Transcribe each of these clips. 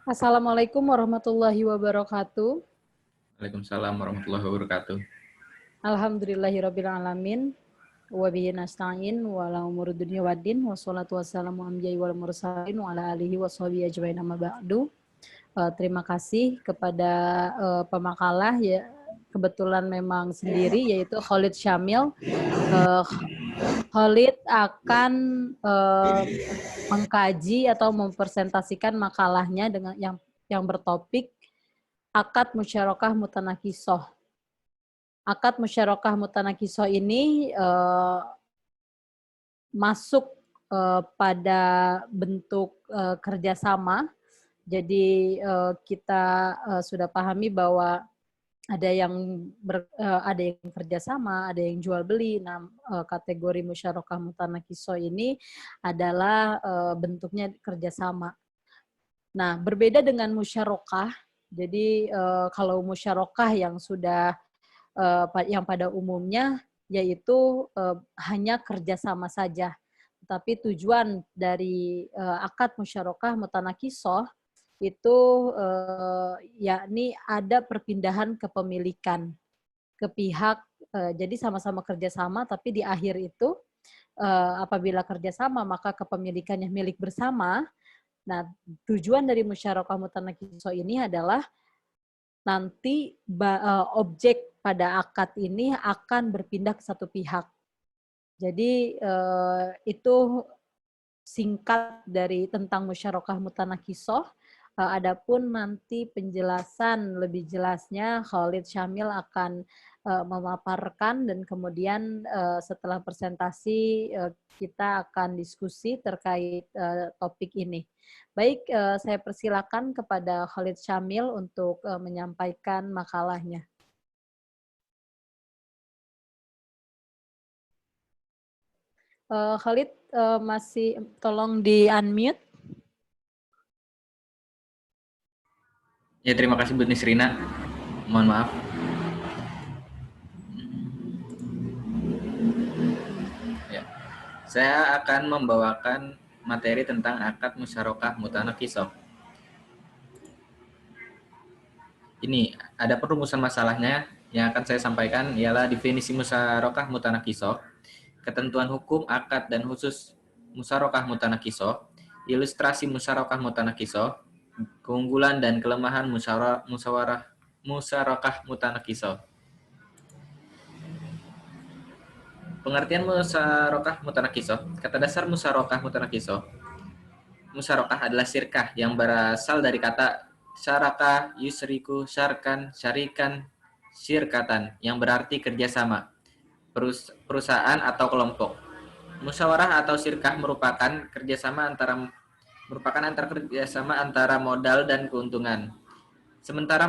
Assalamualaikum warahmatullahi wabarakatuh. Waalaikumsalam warahmatullahi wabarakatuh. Alhamdulillahirabbil alamin. Wa bihi nasta'in wa ala umuri dunya waddin wassalatu wassalamu amjai wal mursalin wa ala alihi washabihi ajmain amma ba'du. Terima kasih kepada pemakalah ya, kebetulan memang sendiri yaitu Khalid Syamil. Khalid akan mengkaji atau mempresentasikan makalahnya dengan yang bertopik akad musyarakah mutanakisah. Akad musyarakah mutanakisah ini masuk pada bentuk kerjasama. Jadi kita sudah pahami bahwa ada yang kerjasama, ada yang jual beli. Nah, kategori musyarakah mutanakisah ini adalah bentuknya kerjasama. Nah, berbeda dengan musyarakah. Jadi kalau musyarakah yang sudah yang pada umumnya yaitu hanya kerjasama saja. Tapi tujuan dari akad musyarakah mutanakisah itu yakni ada perpindahan kepemilikan ke pihak, jadi sama-sama kerjasama, tapi di akhir itu apabila kerjasama maka kepemilikannya milik bersama. Nah, tujuan dari musyarakah mutanakisah ini adalah nanti objek pada akad ini akan berpindah ke satu pihak. Jadi itu singkat dari tentang musyarakah mutanakisah. Adapun nanti penjelasan lebih jelasnya Khalid Syamil akan memaparkan, dan kemudian setelah presentasi kita akan diskusi terkait topik ini. Baik, saya persilakan kepada Khalid Syamil untuk menyampaikan makalahnya. Khalid masih tolong di-unmute. Ya, terima kasih Bu Nisrina. Mohon maaf. Ya. Saya akan membawakan materi tentang akad musyarakah mutanakisah. Ini ada perumusan masalahnya yang akan saya sampaikan ialah definisi musyarakah mutanakisah, ketentuan hukum akad dan khusus musyarakah mutanakisah, ilustrasi musyarakah mutanakisah, keunggulan dan kelemahan musyarakah mutanakisah. Pengertian musyarakah mutanakisah. Kata dasar musyarakah mutanakisah. Musyarakah adalah syirkah yang berasal dari kata syaraka, yusriku, syarkan, syarikan, syirkatan yang berarti kerjasama, perusahaan atau kelompok. Musyawarah atau syirkah merupakan kerjasama antara modal dan keuntungan. Sementara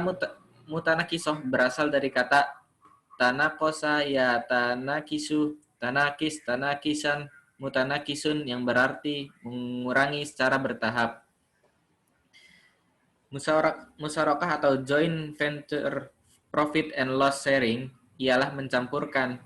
mutanakisah berasal dari kata tanakosa ya tanakisu, tanakis, tanakisan, mutanakisun yang berarti mengurangi secara bertahap. Musyarakah atau joint venture profit and loss sharing ialah mencampurkan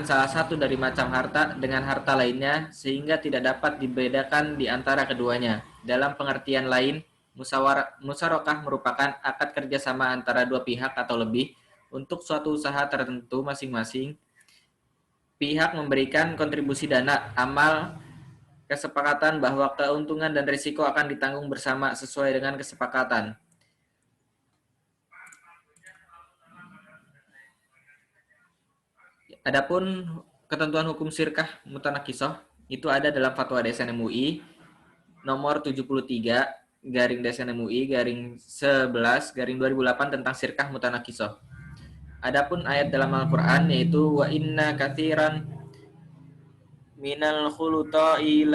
salah satu dari macam harta dengan harta lainnya sehingga tidak dapat dibedakan di antara keduanya. Dalam pengertian lain, musyarakah merupakan akad kerjasama antara dua pihak atau lebih untuk suatu usaha tertentu. Masing-masing pihak memberikan kontribusi dana amal kesepakatan bahwa keuntungan dan risiko akan ditanggung bersama sesuai dengan kesepakatan. Adapun ketentuan hukum syirkah mutanakisah itu ada dalam Fatwa DSN MUI nomor 73 garing DSN MUI garing 11 garing 2008 tentang syirkah mutanakisah. Adapun ayat dalam Al-Qur'an yaitu wa inna katsiran minal khuluta'i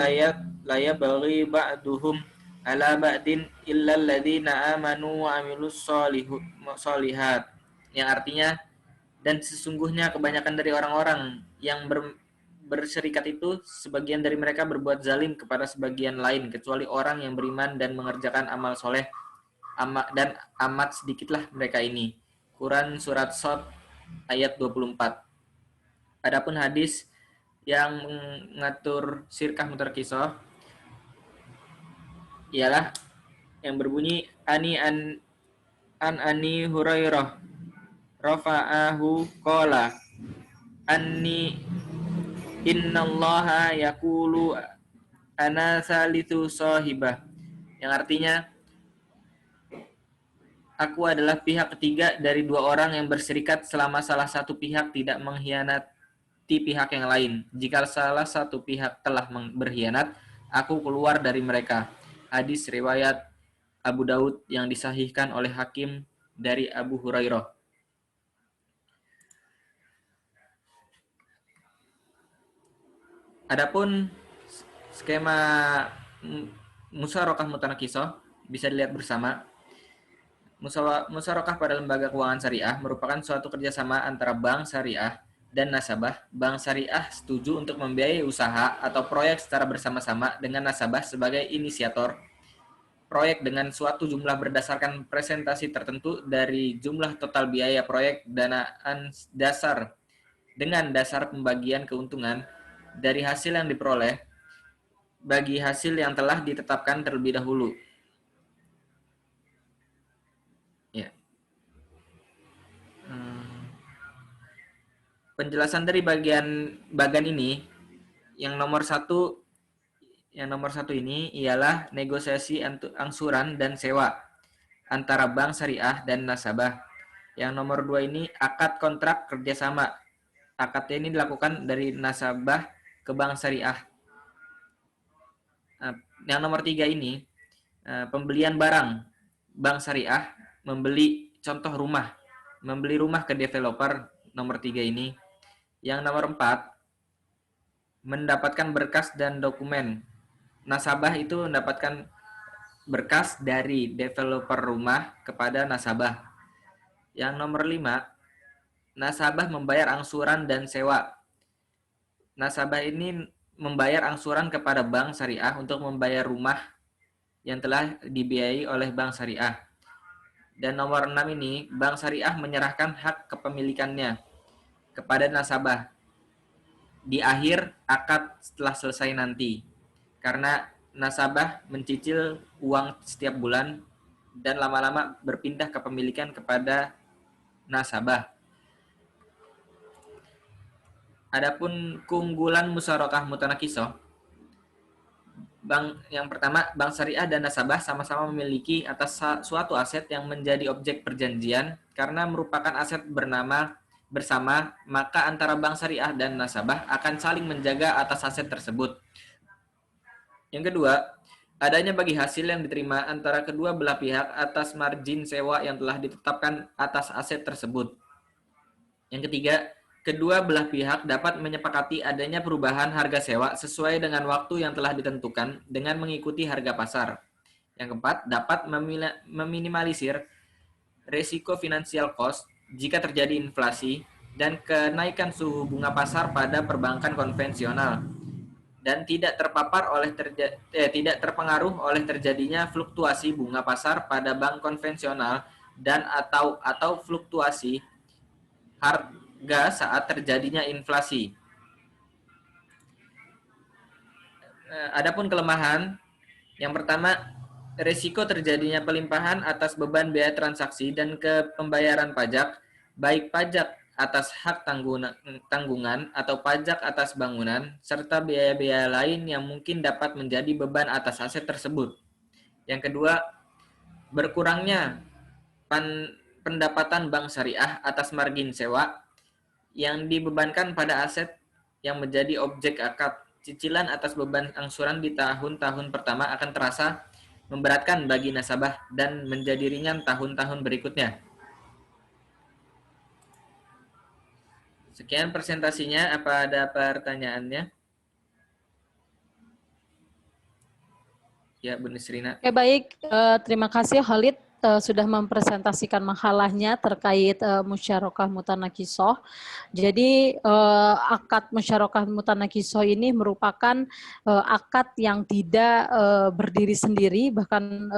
layabghi ba'duhum ala ba'din illal ladzina amanu wa amilus sholihat, yang artinya dan sesungguhnya kebanyakan dari orang-orang yang berserikat itu sebagian dari mereka berbuat zalim kepada sebagian lain kecuali orang yang beriman dan mengerjakan amal soleh, dan amat sedikitlah mereka ini. Quran surat Shad ayat 24. Adapun hadis yang mengatur syirkah mutanakisah ialah yang berbunyi Ani Hurairah rafa'ahu qala anni innallaha yaqulu ana salitu sahibah, yang artinya aku adalah pihak ketiga dari dua orang yang berserikat selama salah satu pihak tidak mengkhianati pihak yang lain. Jika salah satu pihak telah berkhianat, aku keluar dari mereka. Hadis riwayat Abu Daud yang disahihkan oleh Hakim dari Abu Hurairah. Adapun skema musyarakah mutanakisah bisa dilihat bersama. Musyarakah pada lembaga keuangan syariah merupakan suatu kerjasama antara bank syariah dan nasabah. Bank syariah setuju untuk membiayai usaha atau proyek secara bersama-sama dengan nasabah sebagai inisiator proyek dengan suatu jumlah berdasarkan presentasi tertentu dari jumlah total biaya proyek danaan dasar dengan dasar pembagian keuntungan dari hasil yang diperoleh bagi hasil yang telah ditetapkan terlebih dahulu. Ya. Penjelasan dari bagian ini yang nomor satu ini ialah negosiasi angsuran dan sewa antara bank syariah dan nasabah. Yang nomor 2 ini akad kontrak kerjasama. Akadnya ini dilakukan dari nasabah ke bank syariah. Yang nomor 3 ini pembelian barang. Bank syariah membeli contoh rumah, membeli rumah ke developer, nomor 3 ini. Yang nomor 4 mendapatkan berkas dan dokumen. Nasabah itu mendapatkan berkas dari developer rumah kepada nasabah. Yang nomor 5, nasabah membayar angsuran dan sewa. Nasabah ini membayar angsuran kepada bank syariah untuk membayar rumah yang telah dibiayai oleh bank syariah. Dan nomor 6 ini, bank syariah menyerahkan hak kepemilikannya kepada nasabah di akhir akad setelah selesai nanti. Karena nasabah mencicil uang setiap bulan dan lama-lama berpindah kepemilikan kepada nasabah. Adapun keunggulan musyarakah mutanakisah, yang pertama, bank syariah dan nasabah sama-sama memiliki atas suatu aset yang menjadi objek perjanjian karena merupakan aset bersama, maka antara bank syariah dan nasabah akan saling menjaga atas aset tersebut. Yang kedua, adanya bagi hasil yang diterima antara kedua belah pihak atas margin sewa yang telah ditetapkan atas aset tersebut. Yang ketiga, kedua belah pihak dapat menyepakati adanya perubahan harga sewa sesuai dengan waktu yang telah ditentukan dengan mengikuti harga pasar. Yang keempat, dapat meminimalisir risiko financial cost jika terjadi inflasi dan kenaikan suhu bunga pasar pada perbankan konvensional dan tidak terpengaruh oleh terjadinya fluktuasi bunga pasar pada bank konvensional dan atau fluktuasi harga saat terjadinya inflasi. Adapun kelemahan, yang pertama, risiko terjadinya pelimpahan atas beban biaya transaksi dan pembayaran pajak, baik pajak atas hak tanggungan atau pajak atas bangunan, serta biaya-biaya lain yang mungkin dapat menjadi beban atas aset tersebut. Yang kedua, berkurangnya pendapatan bank syariah atas margin sewa yang dibebankan pada aset yang menjadi objek akad. Cicilan atas beban angsuran di tahun-tahun pertama akan terasa memberatkan bagi nasabah dan menjadi ringan tahun-tahun berikutnya. Sekian presentasinya, apa ada pertanyaannya? Ya, Bu Nisrina. Oke, baik. Terima kasih Khalid sudah mempresentasikan makalahnya terkait musyarakah mutanakisah. Jadi akad musyarakah mutanakisah ini merupakan akad yang tidak berdiri sendiri, bahkan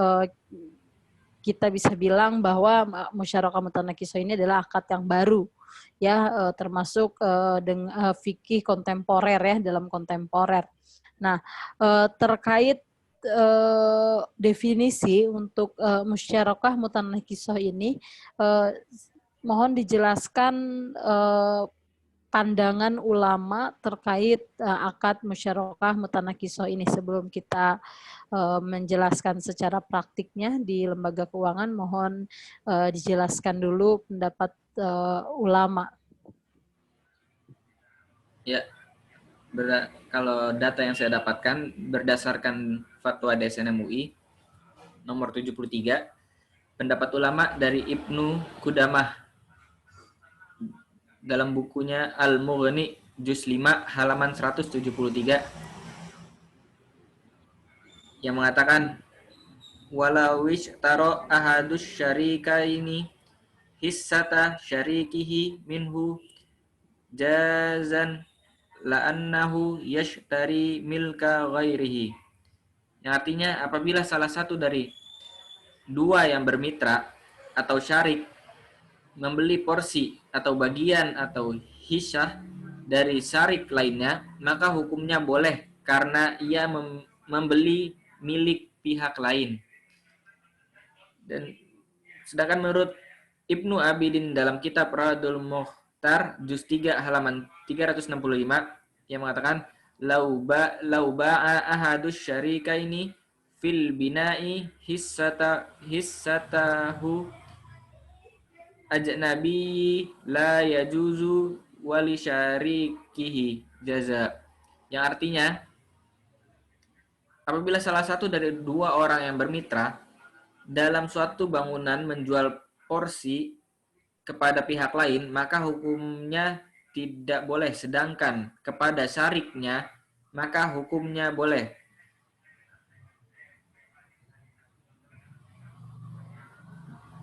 kita bisa bilang bahwa musyarakah mutanakisah ini adalah akad yang baru, ya, termasuk dengan fikih kontemporer, ya, dalam kontemporer. Nah, terkait definisi untuk musyarakah mutanakisah ini, mohon dijelaskan pandangan ulama terkait akad musyarakah mutanakisah ini sebelum kita menjelaskan secara praktiknya di lembaga keuangan. Mohon dijelaskan dulu pendapat ulama. Ya, kalau data yang saya dapatkan berdasarkan fatwa DSN MUI nomor 73, pendapat ulama dari Ibnu Qudamah dalam bukunya Al-Mughni juz 5 halaman 173 yang mengatakan walau taro ahadus syarikaini hissata syarikihi minhu jazan la'annahu yashtari milka ghairihi. Yang artinya apabila salah satu dari dua yang bermitra atau syarik membeli porsi atau bagian atau hissah dari syarik lainnya, maka hukumnya boleh karena ia membeli milik pihak lain. Dan sedangkan menurut Ibnu Abidin dalam kitab Radul Mukhtar juz 3 halaman 365 yang mengatakan lauba'a ahadus syarikaini fil bina'i hissatahu ajnabi la yajuzu wali syarikihi jaza. Yang artinya apabila salah satu dari dua orang yang bermitra dalam suatu bangunan menjual porsi kepada pihak lain, maka hukumnya tidak boleh, sedangkan kepada syariknya maka hukumnya boleh.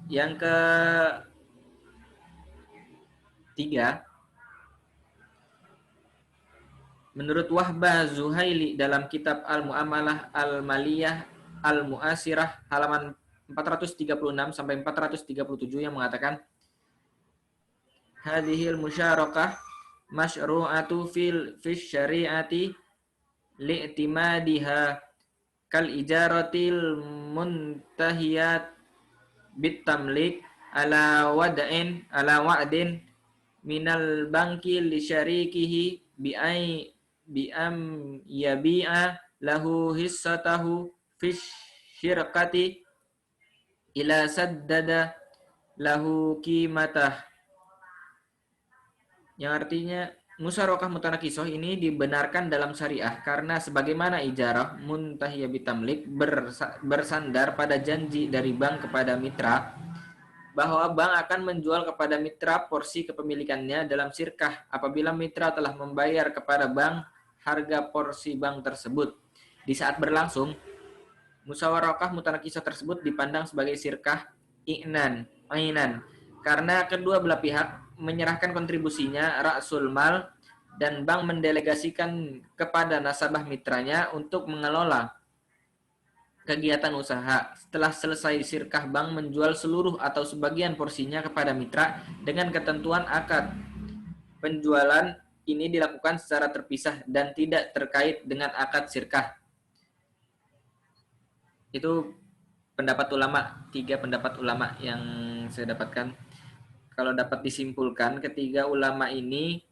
Yang ketiga, menurut Wahbah Zuhaili dalam kitab Al-Mu'amalah Al-Maliyah Al-Mu'asirah halaman 436 sampai 437 yang mengatakan hadhil musyarakah masyru'atu fil syari'ati li'timadiha kal ijaratil muntahiyat bitamlik ala wa'din minal banki li syarikihi bi'am yabi'a lahu hissatahu fish syirkati ila saddada lahu kimatah. Yang artinya musyarakah mutanakisah ini dibenarkan dalam syariah karena sebagaimana ijarah muntahiyah bitamlik bersandar pada janji dari bank kepada mitra bahwa bank akan menjual kepada mitra porsi kepemilikannya dalam syirkah apabila mitra telah membayar kepada bank harga porsi bank tersebut. Di saat berlangsung, musyarakah mutanakisah tersebut dipandang sebagai syirkah ainan karena kedua belah pihak menyerahkan kontribusinya ra'sul mal dan bank mendelegasikan kepada nasabah mitranya untuk mengelola kegiatan usaha. Setelah selesai syirkah, bank menjual seluruh atau sebagian porsinya kepada mitra dengan ketentuan akad. Penjualan ini dilakukan secara terpisah dan tidak terkait dengan akad syirkah. Itu pendapat ulama, 3 pendapat ulama yang saya dapatkan. Kalau dapat disimpulkan, ketiga ulama ini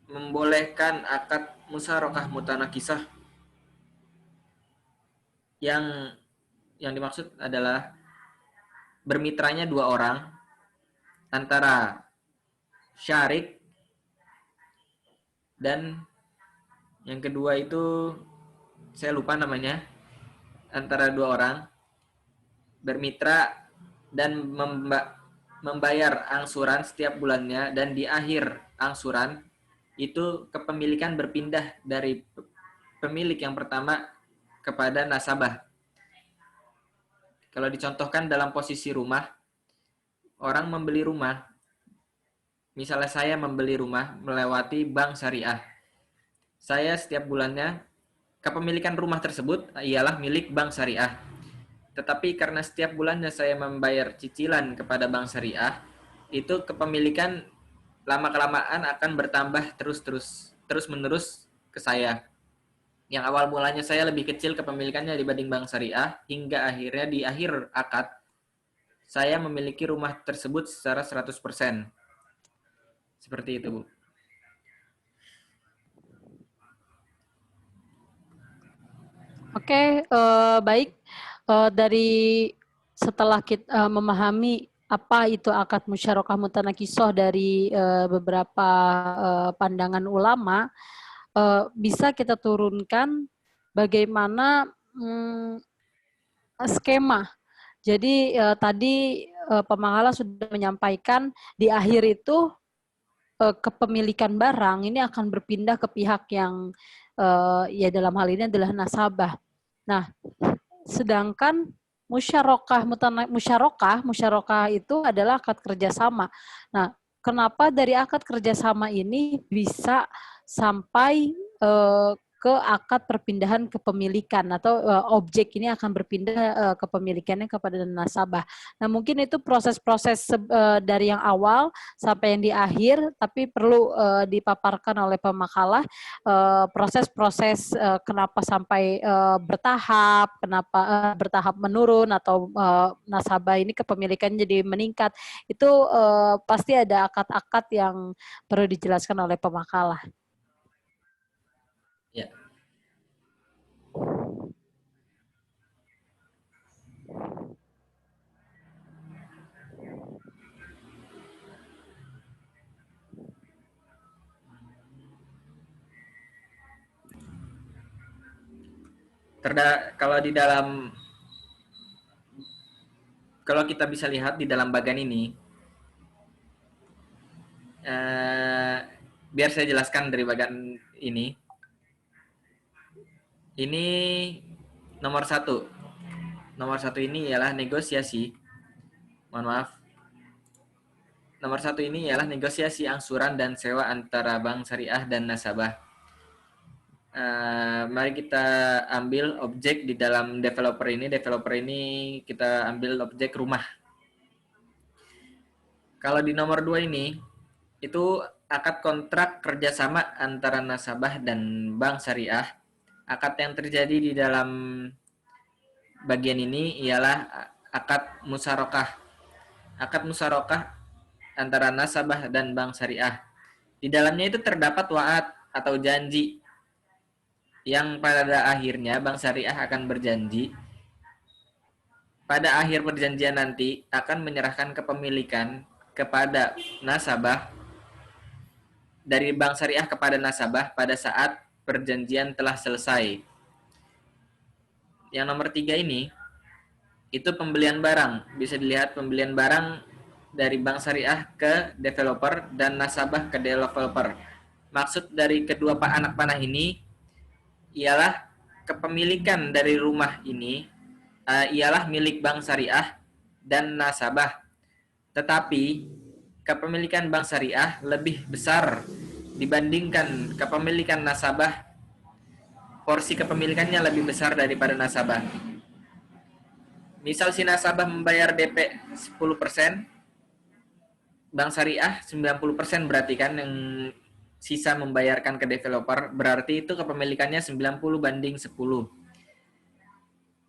membolehkan akad musyarakah mutanakisah yang dimaksud adalah bermitranya dua orang antara syarik dan yang kedua itu saya lupa namanya, antara dua orang bermitra dan membayar angsuran setiap bulannya, dan di akhir angsuran itu kepemilikan berpindah dari pemilik yang pertama kepada nasabah. Kalau dicontohkan dalam posisi rumah, orang membeli rumah, misalnya saya membeli rumah melewati bank syariah. Saya setiap bulannya, kepemilikan rumah tersebut ialah milik bank syariah. Tetapi karena setiap bulannya saya membayar cicilan kepada bank syariah, itu kepemilikan lama-kelamaan akan bertambah terus-menerus ke saya. Yang awal mulanya saya lebih kecil kepemilikannya dibanding bank syariah, hingga akhirnya di akhir akad, saya memiliki rumah tersebut secara 100%. Seperti itu, Bu. Oke, baik. Dari setelah kita memahami apa itu akad musyarakah mutanakisah dari beberapa pandangan ulama, bisa kita turunkan bagaimana skema. Jadi tadi Pemangala sudah menyampaikan di akhir itu kepemilikan barang ini akan berpindah ke pihak yang ya dalam hal ini adalah nasabah. Nah, sedangkan musyarakah itu adalah akad kerjasama. Nah, kenapa dari akad kerjasama ini bisa sampai ke akad perpindahan kepemilikan atau objek ini akan berpindah kepemilikannya kepada nasabah. Nah, mungkin itu proses-proses dari yang awal sampai yang di akhir, tapi perlu dipaparkan oleh pemakalah proses-proses kenapa sampai bertahap, kenapa bertahap menurun atau nasabah ini kepemilikan jadi meningkat. Itu pasti ada akad-akad yang perlu dijelaskan oleh pemakalah. Ya. Kalau kita bisa lihat di dalam bagan ini, biar saya jelaskan dari bagan ini. Ini nomor 1. Nomor 1 ini ialah negosiasi. Mohon maaf. Nomor 1 ini ialah negosiasi angsuran dan sewa antara bank syariah dan nasabah. Mari kita ambil objek di dalam developer ini. Developer ini kita ambil objek rumah. Kalau di nomor 2 ini, itu akad kontrak kerjasama antara nasabah dan bank syariah. Akad yang terjadi di dalam bagian ini ialah akad musyarakah. Akad musyarakah antara nasabah dan bank syariah. Di dalamnya itu terdapat wa'ad atau janji yang pada akhirnya bank syariah akan berjanji pada akhir perjanjian nanti akan menyerahkan kepemilikan kepada nasabah dari bank syariah kepada nasabah pada saat perjanjian telah selesai. Yang nomor 3 ini itu pembelian barang. Bisa dilihat pembelian barang dari bank syariah ke developer dan nasabah ke developer. Maksud dari kedua anak panah ini ialah kepemilikan dari rumah ini ialah milik bank syariah dan nasabah. Tetapi kepemilikan bank syariah lebih besar dibandingkan kepemilikan nasabah. Porsi kepemilikannya lebih besar daripada nasabah. Misal si nasabah membayar DP 10%, bank syariah 90% berarti kan yang sisa membayarkan ke developer, berarti itu kepemilikannya 90/10.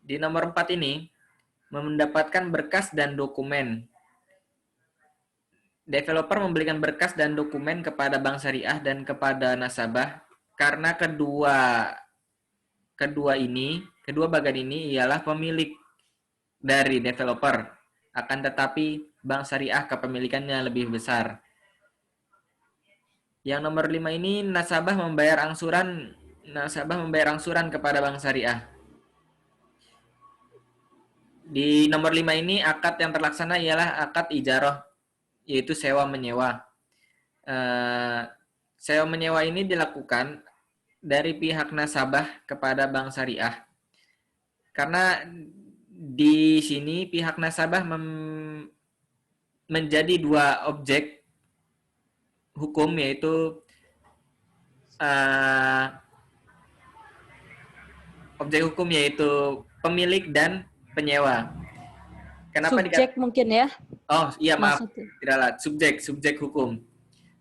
Di nomor 4 ini, mendapatkan berkas dan dokumen. Developer memberikan berkas dan dokumen kepada bank syariah dan kepada nasabah karena kedua bagian ini ialah pemilik dari developer. Akan tetapi bank syariah kepemilikannya lebih besar. Yang nomor 5 ini nasabah membayar angsuran kepada bank syariah. Di nomor 5 ini akad yang terlaksana ialah akad ijarah, yaitu sewa menyewa. Sewa menyewa ini dilakukan dari pihak nasabah kepada bank syariah. Karena di sini pihak nasabah menjadi dua objek hukum, yaitu pemilik dan penyewa. Kenapa subjek mungkin ya? Oh iya, maaf. Tidaklah, subjek hukum.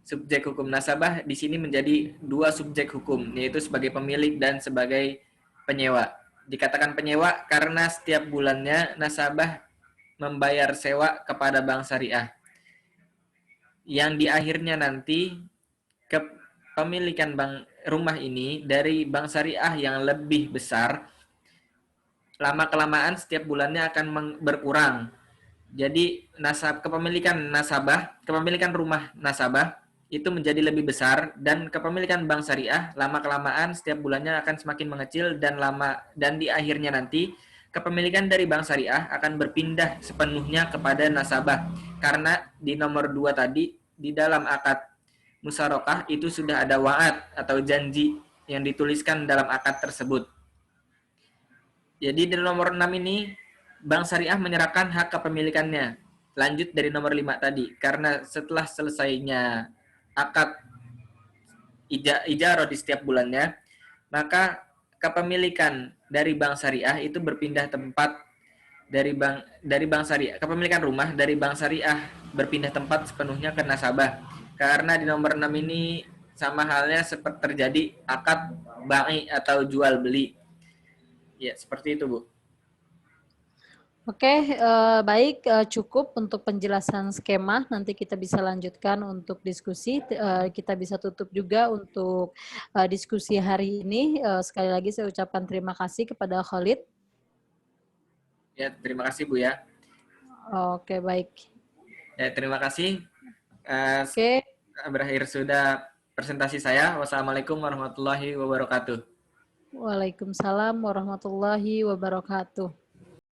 subjek hukum nasabah di sini menjadi dua subjek hukum, yaitu sebagai pemilik dan sebagai penyewa. Dikatakan penyewa karena setiap bulannya nasabah membayar sewa kepada bank syariah, yang di akhirnya nanti kepemilikan bank rumah ini dari bank syariah yang lebih besar, lama-kelamaan setiap bulannya akan berkurang. Jadi kepemilikan rumah nasabah itu menjadi lebih besar, dan kepemilikan bank syariah lama-kelamaan setiap bulannya akan semakin mengecil, dan di akhirnya nanti kepemilikan dari bank syariah akan berpindah sepenuhnya kepada nasabah. Karena di nomor 2 tadi, di dalam akad musyarakah itu sudah ada wa'ad atau janji yang dituliskan dalam akad tersebut. Jadi di nomor 6 ini bank syariah menyerahkan hak kepemilikannya. Lanjut dari nomor 5 tadi, karena setelah selesainya akad ijarah di setiap bulannya, maka kepemilikan dari bank syariah itu berpindah tempat dari bank syariah. Kepemilikan rumah dari bank syariah berpindah tempat sepenuhnya ke nasabah. Karena di nomor 6 ini sama halnya seperti terjadi akad bai atau jual beli. Ya, seperti itu, Bu. Oke, baik, cukup untuk penjelasan skema. Nanti kita bisa lanjutkan untuk diskusi. Kita bisa tutup juga untuk diskusi hari ini. Sekali lagi saya ucapkan terima kasih kepada Khalid. Ya, terima kasih, Bu ya. Oke, baik. Ya, terima kasih. Oke. Berakhir sudah presentasi saya. Wassalamualaikum warahmatullahi wabarakatuh. Waalaikumsalam warahmatullahi wabarakatuh.